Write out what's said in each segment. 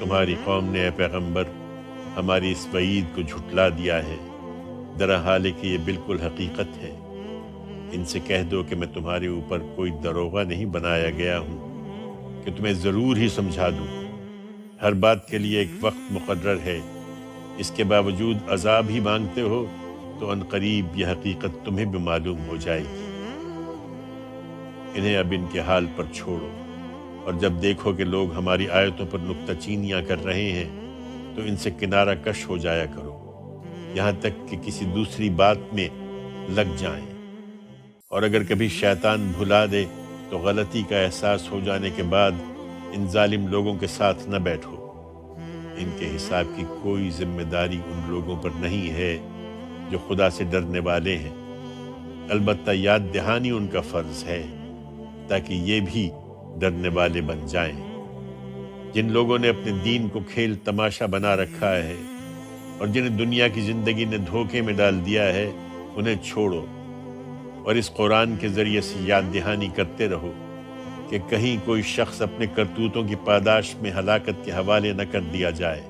تمہاری قوم نے اے پیغمبر ہماری اس وعید کو جھٹلا دیا ہے، درا حال ہے کہ یہ بالکل حقیقت ہے۔ ان سے کہہ دو کہ میں تمہارے اوپر کوئی دروغہ نہیں بنایا گیا ہوں کہ تمہیں ضرور ہی سمجھا دوں۔ ہر بات کے لیے ایک وقت مقرر ہے، اس کے باوجود عذاب ہی مانگتے ہو تو ان قریب یہ حقیقت تمہیں بھی معلوم ہو جائے گی۔ انہیں اب ان کے حال پر چھوڑو، اور جب دیکھو کہ لوگ ہماری آیتوں پر نکتہ چینیاں کر رہے ہیں تو ان سے کنارہ کش ہو جایا کرو، یہاں تک کہ کسی دوسری بات میں لگ جائیں۔ اور اگر کبھی شیطان بھلا دے تو غلطی کا احساس ہو جانے کے بعد ان ظالم لوگوں کے ساتھ نہ بیٹھو۔ ان کے حساب کی کوئی ذمہ داری ان لوگوں پر نہیں ہے جو خدا سے ڈرنے والے ہیں، البتہ یاد دہانی ان کا فرض ہے تاکہ یہ بھی ڈرنے والے بن جائیں۔ جن لوگوں نے اپنے دین کو کھیل تماشا بنا رکھا ہے اور جنہیں دنیا کی زندگی نے دھوکے میں ڈال دیا ہے، انہیں چھوڑو اور اس قرآن کے ذریعے سے یاد دہانی کرتے رہو کہ کہیں کوئی شخص اپنے کرتوتوں کی پاداش میں ہلاکت کے حوالے نہ کر دیا جائے،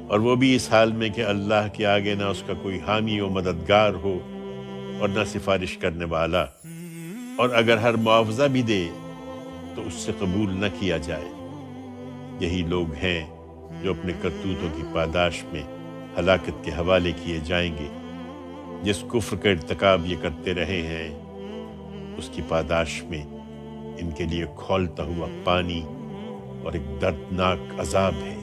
اور وہ بھی اس حال میں کہ اللہ کے آگے نہ اس کا کوئی حامی و مددگار ہو اور نہ سفارش کرنے والا، اور اگر ہر معاوضہ بھی دے تو اس سے قبول نہ کیا جائے۔ یہی لوگ ہیں جو اپنے کرتوتوں کی پاداش میں ہلاکت کے حوالے کیے جائیں گے۔ جس کفر کا ارتکاب یہ کرتے رہے ہیں اس کی پاداش میں ان کے لیے کھولتا ہوا پانی اور ایک دردناک عذاب ہے۔